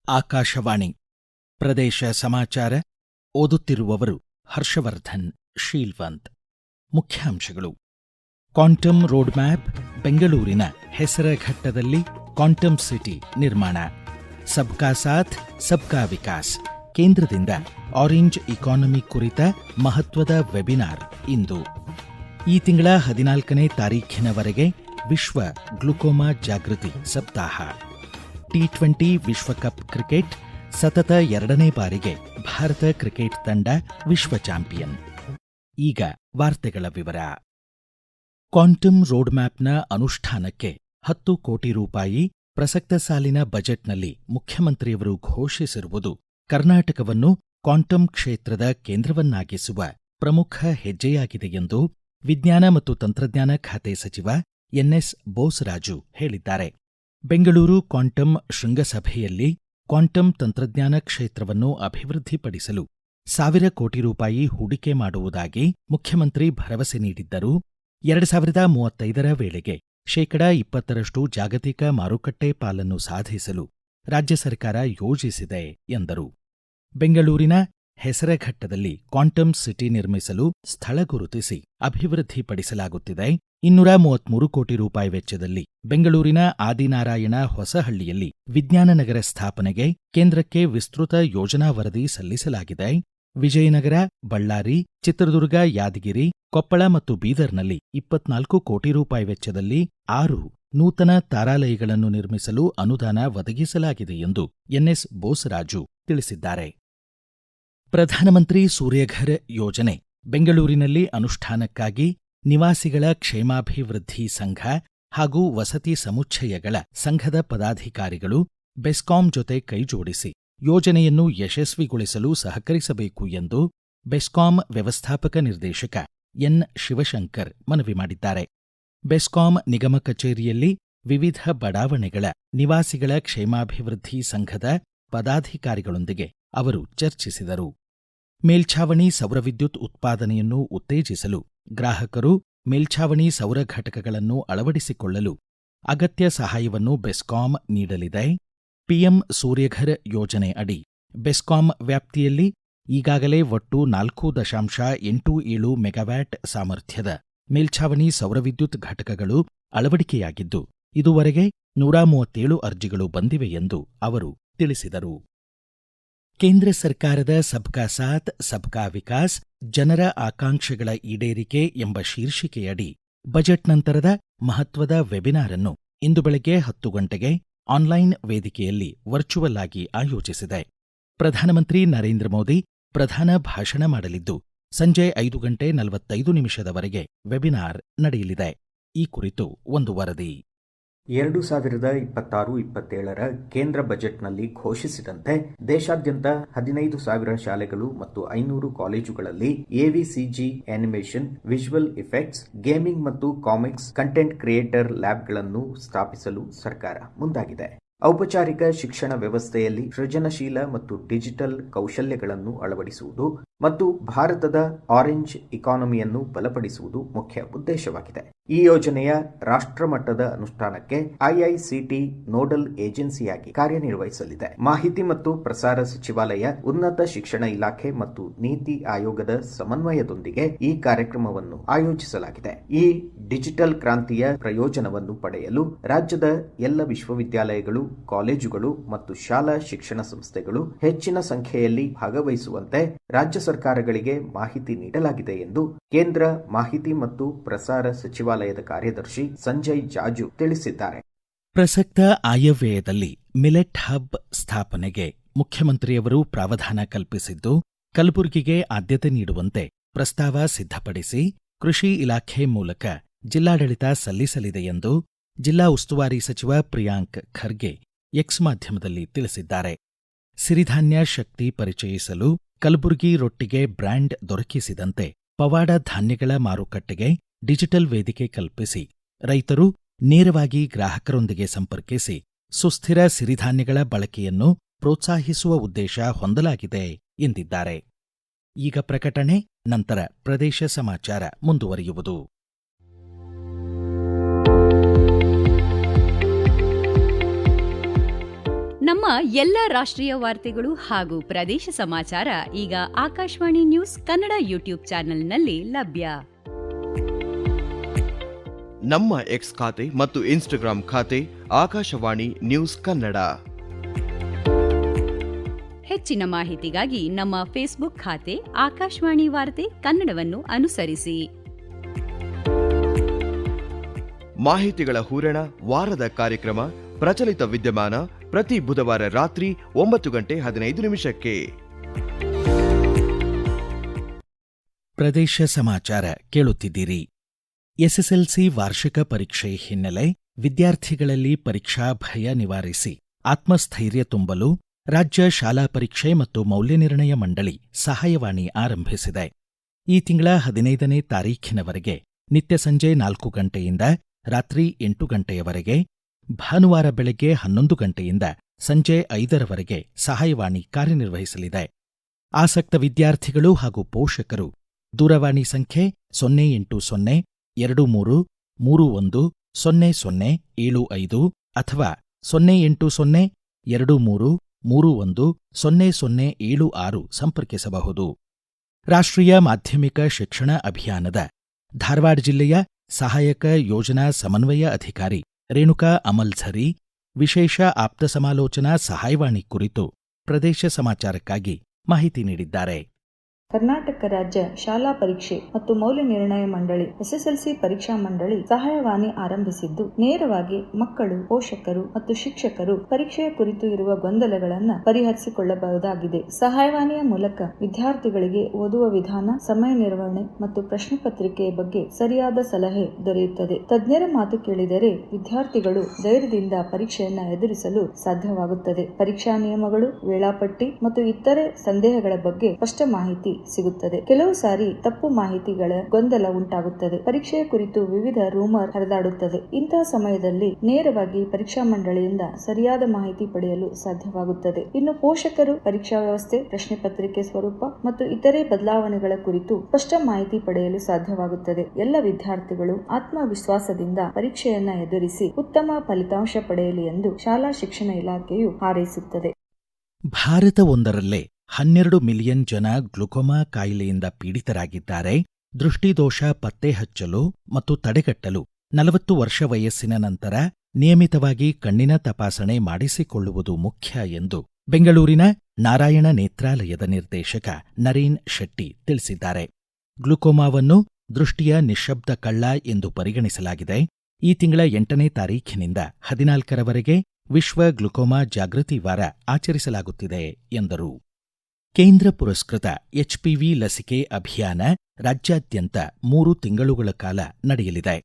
ಆಕಾಶವಾಣಿ ಪ್ರದೇಶ ಸಮಾಚಾರ ಓದುತ್ತಿರುವವರು ಹರ್ಷವರ್ಧನ್ ಶೀಲ್ವಂತ್. ಮುಖ್ಯಾಂಶಗಳು: ಕ್ವಾಂಟಮ್ ರೋಡ್ ಮ್ಯಾಪ್, ಬೆಂಗಳೂರಿನ ಹೆಸರಘಟ್ಟದಲ್ಲಿ ಕ್ವಾಂಟಮ್ ಸಿಟಿ ನಿರ್ಮಾಣ. ಸಬ್ಕಾ ಸಾಥ್ ಸಬ್ಕಾ ವಿಕಾಸ್, ಕೇಂದ್ರದಿಂದ ಆರೆಂಜ್ ಇಕಾನಮಿ ಕುರಿತ ಮಹತ್ವದ ವೆಬಿನಾರ್ ಇಂದು. ಈ ತಿಂಗಳ 14ನೇ ತಾರೀಖಿನವರೆಗೆ ವಿಶ್ವ ಗ್ಲುಕೋಮಾ ಜಾಗೃತಿ ಸಪ್ತಾಹ. ಟಿ20 ವಿಶ್ವಕಪ್ ಕ್ರಿಕೆಟ್, ಸತತ 2ನೇ ಬಾರಿಗೆ ಭಾರತ ಕ್ರಿಕೆಟ್ ತಂಡ ವಿಶ್ವ ಚಾಂಪಿಯನ್. ಈಗ ವಾರ್ತೆಗಳ ವಿವರ. ಕ್ವಾಂಟಮ್ ರೋಡ್ ಮ್ಯಾಪ್ನ ಅನುಷ್ಠಾನಕ್ಕೆ 10 ಕೋಟಿ ರೂಪಾಯಿ ಪ್ರಸಕ್ತ ಸಾಲಿನ ಬಜೆಟ್ನಲ್ಲಿ ಮುಖ್ಯಮಂತ್ರಿಯವರು ಘೋಷಿಸಿರುವುದು ಕರ್ನಾಟಕವನ್ನು ಕ್ವಾಂಟಮ್ ಕ್ಷೇತ್ರದ ಕೇಂದ್ರವನ್ನಾಗಿಸುವ ಪ್ರಮುಖ ಹೆಜ್ಜೆಯಾಗಿದೆ ಎಂದು ವಿಜ್ಞಾನ ಮತ್ತು ತಂತ್ರಜ್ಞಾನ ಖಾತೆ ಸಚಿವ ಎನ್ಎಸ್ ಬೋಸರಾಜು ಹೇಳಿದ್ದಾರೆ. ಬೆಂಗಳೂರು ಕ್ವಾಂಟಮ್ ಶೃಂಗಸಭೆಯಲ್ಲಿ ಕ್ವಾಂಟಮ್ ತಂತ್ರಜ್ಞಾನ ಕ್ಷೇತ್ರವನ್ನು ಅಭಿವೃದ್ಧಿಪಡಿಸಲು 1,000 ಕೋಟಿ ರೂಪಾಯಿ ಹೂಡಿಕೆ ಮಾಡುವುದಾಗಿ ಮುಖ್ಯಮಂತ್ರಿ ಭರವಸೆ ನೀಡಿದ್ದರು. 2035ರ ವೇಳೆಗೆ 20% ಜಾಗತಿಕ ಮಾರುಕಟ್ಟೆ ಪಾಲನ್ನು ಸಾಧಿಸಲು ರಾಜ್ಯ ಸರ್ಕಾರ ಯೋಜಿಸಿದೆ ಎಂದರು. ಬೆಂಗಳೂರಿನ ಹೆಸರಘಟ್ಟದಲ್ಲಿ ಕ್ವಾಂಟಮ್ ಸಿಟಿ ನಿರ್ಮಿಸಲು ಸ್ಥಳ ಗುರುತಿಸಿ ಅಭಿವೃದ್ಧಿಪಡಿಸಲಾಗುತ್ತಿದೆ. 233 ಕೋಟಿ ರೂಪಾಯಿ ವೆಚ್ಚದಲ್ಲಿ ಬೆಂಗಳೂರಿನ ಆದಿನಾರಾಯಣ ಹೊಸಹಳ್ಳಿಯಲ್ಲಿ ವಿಜ್ಞಾನ ನಗರ ಸ್ಥಾಪನೆಗೆ ಕೇಂದ್ರಕ್ಕೆ ವಿಸ್ತೃತ ಯೋಜನಾ ವರದಿ ಸಲ್ಲಿಸಲಾಗಿದೆ. ವಿಜಯನಗರ, ಬಳ್ಳಾರಿ, ಚಿತ್ರದುರ್ಗ, ಯಾದಗಿರಿ, ಕೊಪ್ಪಳ ಮತ್ತು ಬೀದರ್ನಲ್ಲಿ 24 ಕೋಟಿ ರೂಪಾಯಿ ವೆಚ್ಚದಲ್ಲಿ 6 ನೂತನ ತಾರಾಲಯಗಳನ್ನು ನಿರ್ಮಿಸಲು ಅನುದಾನ ಒದಗಿಸಲಾಗಿದೆ ಎಂದು ಎನ್ಎಸ್ ಬೋಸರಾಜು ತಿಳಿಸಿದ್ದಾರೆ. ಪ್ರಧಾನಮಂತ್ರಿ ಸೂರ್ಯಘರ್ ಯೋಜನೆ ಬೆಂಗಳೂರಿನಲ್ಲಿ ಅನುಷ್ಠಾನಕ್ಕಾಗಿ ನಿವಾಸಿಗಳ ಕ್ಷೇಮಾಭಿವೃದ್ಧಿ ಸಂಘ ಹಾಗೂ ವಸತಿ ಸಮುಚ್ಚಯಗಳ ಸಂಘದ ಪದಾಧಿಕಾರಿಗಳು ಬೆಸ್ಕಾಂ ಜೊತೆ ಕೈಜೋಡಿಸಿ ಯೋಜನೆಯನ್ನು ಯಶಸ್ವಿಗೊಳಿಸಲು ಸಹಕರಿಸಬೇಕು ಎಂದು ಬೆಸ್ಕಾಂ ವ್ಯವಸ್ಥಾಪಕ ನಿರ್ದೇಶಕ ಎನ್ ಶಿವಶಂಕರ್ ಮನವಿ ಮಾಡಿದ್ದಾರೆ. ಬೆಸ್ಕಾಂ ನಿಗಮ ಕಚೇರಿಯಲ್ಲಿ ವಿವಿಧ ಬಡಾವಣೆಗಳ ನಿವಾಸಿಗಳ ಕ್ಷೇಮಾಭಿವೃದ್ಧಿ ಸಂಘದ ಪದಾಧಿಕಾರಿಗಳೊಂದಿಗೆ ಅವರು ಚರ್ಚಿಸಿದರು. ಮೇಲ್ಛಾವಣಿ ಸೌರ ವಿದ್ಯುತ್ ಉತ್ಪಾದನೆಯನ್ನು ಉತ್ತೇಜಿಸಲು ಗ್ರಾಹಕರು ಮೇಲ್ಛಾವಣಿ ಸೌರ ಘಟಕಗಳನ್ನು ಅಳವಡಿಸಿಕೊಳ್ಳಲು ಅಗತ್ಯ ಸಹಾಯವನ್ನು ಬೆಸ್ಕಾಂ ನೀಡಲಿದೆ. ಪಿಎಂ ಸೂರ್ಯಘರ್ ಯೋಜನೆ ಅಡಿ ಬೆಸ್ಕಾಂ ವ್ಯಾಪ್ತಿಯಲ್ಲಿ ಈಗಾಗಲೇ ಒಟ್ಟು 4.87 ಮೆಗಾವ್ಯಾಟ್ ಸಾಮರ್ಥ್ಯದ ಮೇಲ್ಛಾವಣಿ ಸೌರ ವಿದ್ಯುತ್ ಘಟಕಗಳು ಅಳವಡಿಕೆಯಾಗಿದ್ದು, ಇದುವರೆಗೆ 137 ಅರ್ಜಿಗಳು ಬಂದಿವೆ ಎಂದು ಅವರು ತಿಳಿಸಿದರು. ಕೇಂದ್ರ ಸರ್ಕಾರದ ಸಬ್ಕಾ ಸಾಥ್ ಸಬ್ಕಾ ವಿಕಾಸ್, ಜನರ ಆಕಾಂಕ್ಷೆಗಳ ಈಡೇರಿಕೆ ಎಂಬ ಶೀರ್ಷಿಕೆಯಡಿ ಬಜೆಟ್ ನಂತರದ ಮಹತ್ವದ ವೆಬಿನಾರ್ ಅನ್ನು ಇಂದು ಬೆಳಗ್ಗೆ 10 ಗಂಟೆಗೆ ಆನ್ಲೈನ್ ವೇದಿಕೆಯಲ್ಲಿ ವರ್ಚುವಲ್ ಆಗಿ ಆಯೋಜಿಸಿದೆ. ಪ್ರಧಾನಮಂತ್ರಿ ನರೇಂದ್ರ ಮೋದಿ ಪ್ರಧಾನ ಭಾಷಣ ಮಾಡಲಿದ್ದು, ಸಂಜೆ 5:45 ವೆಬಿನಾರ್ ನಡೆಯಲಿದೆ. ಈ ಕುರಿತು ಒಂದು ವರದಿ. 2026-27ರ ಕೇಂದ್ರ ಬಜೆಟ್ನಲ್ಲಿ ಘೋಷಿಸಿದಂತೆ ದೇಶಾದ್ಯಂತ 15,000 ಶಾಲೆಗಳು ಮತ್ತು 500 ಕಾಲೇಜುಗಳಲ್ಲಿ ಎವಿಸಿಜಿ, ಅನಿಮೇಷನ್, ವಿಜುವಲ್ ಇಫೆಕ್ಟ್ಸ್, ಗೇಮಿಂಗ್ ಮತ್ತು ಕಾಮಿಕ್ಸ್ ಕಂಟೆಂಟ್ ಕ್ರಿಯೇಟರ್ ಲ್ಯಾಬ್ಗಳನ್ನು ಸ್ಥಾಪಿಸಲು ಸರ್ಕಾರ ಮುಂದಾಗಿದೆ. ಔಪಚಾರಿಕ ಶಿಕ್ಷಣ ವ್ಯವಸ್ಥೆಯಲ್ಲಿ ಸೃಜನಶೀಲ ಮತ್ತು ಡಿಜಿಟಲ್ ಕೌಶಲ್ಯಗಳನ್ನು ಅಳವಡಿಸುವುದು ಮತ್ತು ಭಾರತದ ಆರೆಂಜ್ ಇಕಾನಮಿಯನ್ನು ಬಲಪಡಿಸುವುದು ಮುಖ್ಯ ಉದ್ದೇಶವಾಗಿದೆ. ಈ ಯೋಜನೆಯ ರಾಷ್ಟ್ರಮಟ್ಟದ ಅನುಷ್ಠಾನಕ್ಕೆ ಐಐಸಿಟಿ ನೋಡಲ್ ಏಜೆನ್ಸಿಯಾಗಿ ಕಾರ್ಯನಿರ್ವಹಿಸಲಿದೆ. ಮಾಹಿತಿ ಮತ್ತು ಪ್ರಸಾರ ಸಚಿವಾಲಯ, ಉನ್ನತ ಶಿಕ್ಷಣ ಇಲಾಖೆ ಮತ್ತು ನೀತಿ ಆಯೋಗದ ಸಮನ್ವಯದೊಂದಿಗೆ ಈ ಕಾರ್ಯಕ್ರಮವನ್ನು ಆಯೋಜಿಸಲಾಗಿದೆ. ಈ ಡಿಜಿಟಲ್ ಕ್ರಾಂತಿಯ ಪ್ರಯೋಜನವನ್ನು ಪಡೆಯಲು ರಾಜ್ಯದ ಎಲ್ಲ ವಿಶ್ವವಿದ್ಯಾಲಯಗಳು, ಕಾಲೇಜುಗಳು ಮತ್ತು ಶಾಲಾ ಶಿಕ್ಷಣ ಸಂಸ್ಥೆಗಳು ಹೆಚ್ಚಿನ ಸಂಖ್ಯೆಯಲ್ಲಿ ಭಾಗವಹಿಸುವಂತೆ ರಾಜ್ಯ ಸರ್ಕಾರಗಳಿಗೆ ಮಾಹಿತಿ ನೀಡಲಾಗಿದೆ ಎಂದು ಕೇಂದ್ರ ಮಾಹಿತಿ ಮತ್ತು ಪ್ರಸಾರ ಸಚಿವಾಲಯದ ಕಾರ್ಯದರ್ಶಿ ಸಂಜಯ್ ಜಾಜು ತಿಳಿಸಿದ್ದಾರೆ. ಪ್ರಸಕ್ತ ಆಯವ್ಯಯದಲ್ಲಿ ಮಿಲೆಟ್ ಹಬ್ ಸ್ಥಾಪನೆಗೆ ಮುಖ್ಯಮಂತ್ರಿಯವರು ಪ್ರಾವಧಾನ ಕಲ್ಪಿಸಿದ್ದು, ಕಲಬುರಗಿಗೆ ಆದ್ಯತೆ ನೀಡುವಂತೆ ಪ್ರಸ್ತಾವ ಸಿದ್ಧಪಡಿಸಿ ಕೃಷಿ ಇಲಾಖೆ ಮೂಲಕ ಜಿಲ್ಲಾಡಳಿತ ಸಲ್ಲಿಸಲಿದೆ ಎಂದು ಜಿಲ್ಲಾ ಉಸ್ತುವಾರಿ ಸಚಿವ ಪ್ರಿಯಾಂಕ್ ಖರ್ಗೆ ಎಕ್ಸ್ ಮಾಧ್ಯಮದಲ್ಲಿ ತಿಳಿಸಿದ್ದಾರೆ. ಸಿರಿಧಾನ್ಯ ಶಕ್ತಿ ಪರಿಚಯಿಸಲು ಕಲಬುರಗಿ ರೊಟ್ಟಿಗೆ ಬ್ರ್ಯಾಂಡ್ ದೊರಕಿಸಿದಂತೆ ಪವಾಡ ಧಾನ್ಯಗಳ ಮಾರುಕಟ್ಟೆಗೆ ಡಿಜಿಟಲ್ ವೇದಿಕೆ ಕಲ್ಪಿಸಿ ರೈತರು ನೇರವಾಗಿ ಗ್ರಾಹಕರೊಂದಿಗೆ ಸಂಪರ್ಕಿಸಿ ಸುಸ್ಥಿರ ಸಿರಿಧಾನ್ಯಗಳ ಬಳಕೆಯನ್ನು ಪ್ರೋತ್ಸಾಹಿಸುವ ಉದ್ದೇಶ ಹೊಂದಲಾಗಿದೆ ಎಂದಿದ್ದಾರೆ. ಈಗ ಪ್ರಕಟಣೆ, ನಂತರ ಪ್ರದೇಶ ಸಮಾಚಾರ ಮುಂದುವರಿಯುವುದು. ನಮ್ಮ ಎಲ್ಲ ರಾಷ್ಟ್ರೀಯ ವಾರ್ತೆಗಳು ಹಾಗೂ ಪ್ರದೇಶ ಸಮಾಚಾರ ಈಗ ಆಕಾಶವಾಣಿ ನ್ಯೂಸ್ ಕನ್ನಡ ಯೂಟ್ಯೂಬ್ ಚಾನೆಲ್ನಲ್ಲಿ ಲಭ್ಯ. ನಮ್ಮ ಎಕ್ಸ್ ಖಾತೆ ಮತ್ತು ಇನ್ಸ್ಟಾಗ್ರಾಂ ಖಾತೆ ಆಕಾಶವಾಣಿ ನ್ಯೂಸ್ ಕನ್ನಡ. ಹೆಚ್ಚಿನ ಮಾಹಿತಿಗಾಗಿ ನಮ್ಮ ಫೇಸ್ಬುಕ್ ಖಾತೆ ಆಕಾಶವಾಣಿ ವಾರ್ತೆ ಕನ್ನಡವನ್ನು ಅನುಸರಿಸಿ. ಮಾಹಿತಿಗಳ ಹೂರಣ, ವಾರದ ಕಾರ್ಯಕ್ರಮ, ಪ್ರಚಲಿತ ವಿದ್ಯಮಾನ ಪ್ರತಿ ಬುಧವಾರ ರಾತ್ರಿ 9:15 ಪ್ರದೇಶ ಸಮಾಚಾರ ಕೇಳುತ್ತಿದ್ದೀರಿ. ಎಸ್ಎಸ್ಎಲ್ಸಿ ವಾರ್ಷಿಕ ಪರೀಕ್ಷೆ ಹಿನ್ನೆಲೆ ವಿದ್ಯಾರ್ಥಿಗಳಲ್ಲಿ ಪರೀಕ್ಷಾ ಭಯ ನಿವಾರಿಸಿ ಆತ್ಮಸ್ಥೈರ್ಯ ತುಂಬಲು ರಾಜ್ಯ ಶಾಲಾ ಪರೀಕ್ಷೆ ಮತ್ತು ಮೌಲ್ಯನಿರ್ಣಯ ಮಂಡಳಿ ಸಹಾಯವಾಣಿ ಆರಂಭಿಸಿದೆ. ಈ ತಿಂಗಳ 15ನೇ ತಾರೀಖಿನವರೆಗೆ ನಿತ್ಯ ಸಂಜೆ 4 ಗಂಟೆಯಿಂದ ರಾತ್ರಿ 8 ಗಂಟೆಯವರೆಗೆ, ಭಾನುವಾರ ಬೆಳಗ್ಗೆ 11 ಗಂಟೆಯಿಂದ ಸಂಜೆ 5ರವರೆಗೆ ಸಹಾಯವಾಣಿ ಕಾರ್ಯನಿರ್ವಹಿಸಲಿದೆ. ಆಸಕ್ತ ವಿದ್ಯಾರ್ಥಿಗಳು ಹಾಗೂ ಪೋಷಕರು ದೂರವಾಣಿ ಸಂಖ್ಯೆ 080-2331-0075 ಅಥವಾ 080-2331-0076 ಸಂಪರ್ಕಿಸಬಹುದು. ರಾಷ್ಟ್ರೀಯ ಮಾಧ್ಯಮಿಕ ಶಿಕ್ಷಣ ಅಭಿಯಾನದ ಧಾರವಾಡ ಜಿಲ್ಲೆಯ ಸಹಾಯಕ ಯೋಜನಾ ಸಮನ್ವಯ ಅಧಿಕಾರಿ ರೇಣುಕಾ ಅಮಲ್ಝರಿ ವಿಶೇಷ ಆಪ್ತ ಸಮಾಲೋಚನಾ ಸಹಾಯವಾಣಿ ಕುರಿತು ಪ್ರದೇಶ ಸಮಾಚಾರಕ್ಕಾಗಿ ಮಾಹಿತಿ ನೀಡಿದ್ದಾರೆ. ಕರ್ನಾಟಕ ರಾಜ್ಯ ಶಾಲಾ ಪರೀಕ್ಷೆ ಮತ್ತು ಮೌಲ್ಯ ನಿರ್ಣಯ ಮಂಡಳಿ ಎಸ್ಎಸ್ಎಲ್ಸಿ ಪರೀಕ್ಷಾ ಮಂಡಳಿ ಸಹಾಯವಾಣಿ ಆರಂಭಿಸಿದ್ದು, ನೇರವಾಗಿ ಮಕ್ಕಳು, ಪೋಷಕರು ಮತ್ತು ಶಿಕ್ಷಕರು ಪರೀಕ್ಷೆಯ ಕುರಿತು ಇರುವ ಗೊಂದಲಗಳನ್ನು ಪರಿಹರಿಸಿಕೊಳ್ಳಬಹುದಾಗಿದೆ. ಸಹಾಯವಾಣಿಯ ಮೂಲಕ ವಿದ್ಯಾರ್ಥಿಗಳಿಗೆ ಓದುವ ವಿಧಾನ, ಸಮಯ ನಿರ್ವಹಣೆ ಮತ್ತು ಪ್ರಶ್ನೆ ಪತ್ರಿಕೆಯ ಬಗ್ಗೆ ಸರಿಯಾದ ಸಲಹೆ ದೊರೆಯುತ್ತದೆ. ತಜ್ಞರ ಮಾತು ಕೇಳಿದರೆ ವಿದ್ಯಾರ್ಥಿಗಳು ಧೈರ್ಯದಿಂದ ಪರೀಕ್ಷೆಯನ್ನು ಎದುರಿಸಲು ಸಾಧ್ಯವಾಗುತ್ತದೆ. ಪರೀಕ್ಷಾ ನಿಯಮಗಳು, ವೇಳಾಪಟ್ಟಿ ಮತ್ತು ಇತರೆ ಸಂದೇಹಗಳ ಬಗ್ಗೆ ಸ್ಪಷ್ಟ ಮಾಹಿತಿ ಸಿಗುತ್ತದೆ. ಕೆಲವು ಸಾರಿ ತಪ್ಪು ಮಾಹಿತಿಗಳ ಗೊಂದಲ ಉಂಟಾಗುತ್ತದೆ. ಪರೀಕ್ಷೆಯ ಕುರಿತು ವಿವಿಧ ರೂಮರ್ ಹರಿದಾಡುತ್ತದೆ. ಇಂತಹ ಸಮಯದಲ್ಲಿ ನೇರವಾಗಿ ಪರೀಕ್ಷಾ ಮಂಡಳಿಯಿಂದ ಸರಿಯಾದ ಮಾಹಿತಿ ಪಡೆಯಲು ಸಾಧ್ಯವಾಗುತ್ತದೆ. ಇನ್ನು ಪೋಷಕರು ಪರೀಕ್ಷಾ ವ್ಯವಸ್ಥೆ, ಪ್ರಶ್ನೆ ಪತ್ರಿಕೆ ಸ್ವರೂಪ ಮತ್ತು ಇತರೆ ಬದಲಾವಣೆಗಳ ಕುರಿತು ಸ್ಪಷ್ಟ ಮಾಹಿತಿ ಪಡೆಯಲು ಸಾಧ್ಯವಾಗುತ್ತದೆ. ಎಲ್ಲ ವಿದ್ಯಾರ್ಥಿಗಳು ಆತ್ಮವಿಶ್ವಾಸದಿಂದ ಪರೀಕ್ಷೆಯನ್ನ ಎದುರಿಸಿ ಉತ್ತಮ ಫಲಿತಾಂಶ ಪಡೆಯಲಿ ಎಂದು ಶಾಲಾ ಶಿಕ್ಷಣ ಇಲಾಖೆಯು ಹಾರೈಸುತ್ತದೆ. ಭಾರತವೊಂದರಲ್ಲೇ 12 ಮಿಲಿಯನ್ ಜನ ಗ್ಲುಕೋಮಾ ಕಾಯಿಲೆಯಿಂದ ಪೀಡಿತರಾಗಿದ್ದಾರೆ. ದೃಷ್ಟಿದೋಷ ಪತ್ತೆ ಹಚ್ಚಲು ಮತ್ತು ತಡೆಗಟ್ಟಲು 40 ವರ್ಷ ವಯಸ್ಸಿನ ನಂತರ ನಿಯಮಿತವಾಗಿ ಕಣ್ಣಿನ ತಪಾಸಣೆ ಮಾಡಿಸಿಕೊಳ್ಳುವುದು ಮುಖ್ಯ ಎಂದು ಬೆಂಗಳೂರಿನ ನಾರಾಯಣ ನೇತ್ರಾಲಯದ ನಿರ್ದೇಶಕ ನರೇನ್ ಶೆಟ್ಟಿ ತಿಳಿಸಿದ್ದಾರೆ. ಗ್ಲುಕೋಮಾವನ್ನು ದೃಷ್ಟಿಯ ನಿಶ್ಶಬ್ದ ಕಳ್ಳ ಎಂದು ಪರಿಗಣಿಸಲಾಗಿದೆ. ಈ ತಿಂಗಳ 8ನೇ ತಾರೀಖಿನಿಂದ 14ರವರೆಗೆ ವಿಶ್ವ ಗ್ಲುಕೋಮಾ ಜಾಗೃತಿ ವಾರ ಆಚರಿಸಲಾಗುತ್ತಿದೆ ಎಂದರು. ಕೇಂದ್ರ ಪುರಸ್ಕೃತ ಎಚ್ಪಿವಿ ಲಸಿಕೆ ಅಭಿಯಾನ ರಾಜ್ಯಾದ್ಯಂತ 3 ತಿಂಗಳುಗಳ ಕಾಲ ನಡೆಯಲಿದೆ.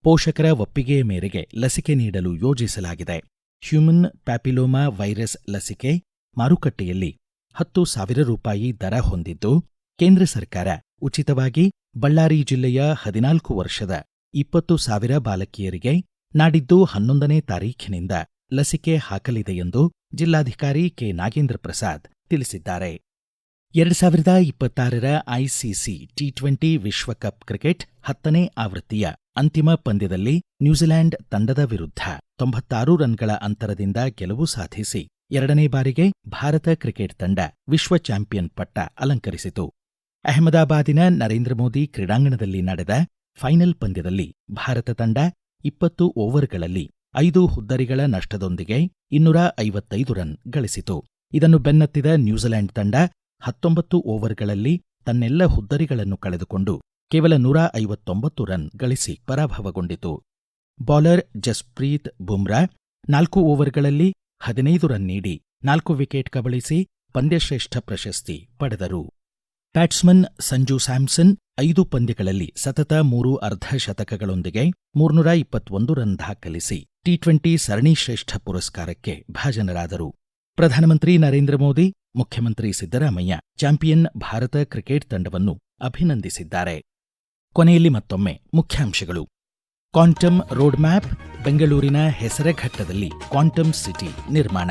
ಪೋಷಕರ ಒಪ್ಪಿಗೆಯ ಮೇರೆಗೆ ಲಸಿಕೆ ನೀಡಲು ಯೋಜಿಸಲಾಗಿದೆ. ಹ್ಯೂಮನ್ ಪ್ಯಾಪಿಲೋಮಾ ವೈರಸ್ ಲಸಿಕೆ ಮಾರುಕಟ್ಟೆಯಲ್ಲಿ 10,000 ರೂಪಾಯಿ ದರ ಹೊಂದಿದ್ದು, ಕೇಂದ್ರ ಸರ್ಕಾರ ಉಚಿತವಾಗಿ ಬಳ್ಳಾರಿ ಜಿಲ್ಲೆಯ 14 ವರ್ಷದ 20,000 ಬಾಲಕಿಯರಿಗೆ ನಾಡಿದ್ದು 11ನೇ ತಾರೀಖಿನಿಂದ ಲಸಿಕೆ ಹಾಕಲಿದೆ ಎಂದು ಜಿಲ್ಲಾಧಿಕಾರಿ ಕೆ. ನಾಗೇಂದ್ರ ಪ್ರಸಾದ್ ತಿಳಿಸಿದ್ದಾರೆ. 2026ರ ಐಸಿಸಿ ಟಿ20 ವಿಶ್ವಕಪ್ ಕ್ರಿಕೆಟ್ 10ನೇ ಆವೃತ್ತಿಯ ಅಂತಿಮ ಪಂದ್ಯದಲ್ಲಿ ನ್ಯೂಜಿಲೆಂಡ್ ತಂಡದ ವಿರುದ್ಧ 96 ರನ್ಗಳ ಅಂತರದಿಂದ ಗೆಲುವು ಸಾಧಿಸಿ 2ನೇ ಬಾರಿಗೆ ಭಾರತ ಕ್ರಿಕೆಟ್ ತಂಡ ವಿಶ್ವ ಚಾಂಪಿಯನ್ ಪಟ್ಟ ಅಲಂಕರಿಸಿತು. ಅಹಮದಾಬಾದಿನ ನರೇಂದ್ರ ಮೋದಿ ಕ್ರೀಡಾಂಗಣದಲ್ಲಿ ನಡೆದ ಫೈನಲ್ ಪಂದ್ಯದಲ್ಲಿ ಭಾರತ ತಂಡ 20 ಓವರ್ಗಳಲ್ಲಿ 5 ಹುದ್ದರಿಗಳ ನಷ್ಟದೊಂದಿಗೆ 255 ರನ್ ಗಳಿಸಿತು. ಇದನ್ನು ಬೆನ್ನತ್ತಿದ ನ್ಯೂಜಿಲೆಂಡ್ ತಂಡ 19 ಓವರ್ಗಳಲ್ಲಿ ತನ್ನೆಲ್ಲ ಹುದ್ದರಿಗಳನ್ನು ಕಳೆದುಕೊಂಡು ಕೇವಲ 159 ರನ್ ಗಳಿಸಿ ಪರಾಭವಗೊಂಡಿತು. ಬೌಲರ್ ಜಸ್ಪ್ರೀತ್ ಬುಮ್ರಾ 4 ಓವರ್ಗಳಲ್ಲಿ 15 ರನ್ ನೀಡಿ 4 ವಿಕೆಟ್ ಕಬಳಿಸಿ ಪಂದ್ಯಶ್ರೇಷ್ಠ ಪ್ರಶಸ್ತಿ ಪಡೆದರು. ಬ್ಯಾಟ್ಸ್ಮನ್ ಸಂಜು ಸ್ಯಾಮ್ಸನ್ 5 ಪಂದ್ಯಗಳಲ್ಲಿ ಸತತ 3 ಅರ್ಧಶತಕಗಳೊಂದಿಗೆ 321 ರನ್ ದಾಖಲಿಸಿ ಟಿ20 ಸರಣಿ ಶ್ರೇಷ್ಠ ಪುರಸ್ಕಾರಕ್ಕೆ ಭಾಜನರಾದರು. ಪ್ರಧಾನಮಂತ್ರಿ ನರೇಂದ್ರ ಮೋದಿ, ಮುಖ್ಯಮಂತ್ರಿ ಸಿದ್ದರಾಮಯ್ಯ ಚಾಂಪಿಯನ್ ಭಾರತ ಕ್ರಿಕೆಟ್ ತಂಡವನ್ನು ಅಭಿನಂದಿಸಿದ್ದಾರೆ. ಕೊನೆಯಲ್ಲಿ ಮತ್ತೊಮ್ಮೆ ಮುಖ್ಯಾಂಶಗಳು. ಕ್ವಾಂಟಮ್ ರೋಡ್ ಮ್ಯಾಪ್, ಬೆಂಗಳೂರಿನ ಹೆಸರಘಟ್ಟದಲ್ಲಿ ಕ್ವಾಂಟಮ್ ಸಿಟಿ ನಿರ್ಮಾಣ.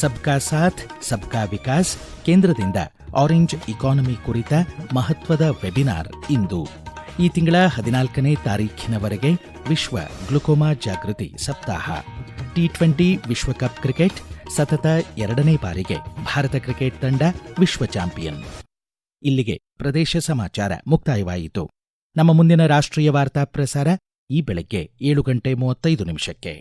ಸಬ್ಕಾ ಸಾಥ್ ಸಬ್ಕಾ ವಿಕಾಸ್, ಕೇಂದ್ರದಿಂದ ಆರೆಂಜ್ ಇಕಾನಮಿ ಕುರಿತ ಮಹತ್ವದ ವೆಬಿನಾರ್ ಇಂದು. ಈ ತಿಂಗಳ 14ನೇ ತಾರೀಖಿನವರೆಗೆ ವಿಶ್ವ ಗ್ಲುಕೋಮಾ ಜಾಗೃತಿ ಸಪ್ತಾಹ. ಟಿ20 ವಿಶ್ವಕಪ್ ಕ್ರಿಕೆಟ್ ಸತತ 2ನೇ ಬಾರಿಗೆ ಭಾರತ ಕ್ರಿಕೆಟ್ ತಂಡ ವಿಶ್ವ ಚಾಂಪಿಯನ್. ಇಲ್ಲಿಗೆ ಪ್ರದೇಶ ಸಮಾಚಾರ ಮುಕ್ತಾಯವಾಯಿತು. ನಮ್ಮ ಮುಂದಿನ ರಾಷ್ಟ್ರೀಯ ವಾರ್ತಾ ಪ್ರಸಾರ ಈ ಬೆಳಗ್ಗೆ 7:35 ನಿಮಿಷಕ್ಕೆ.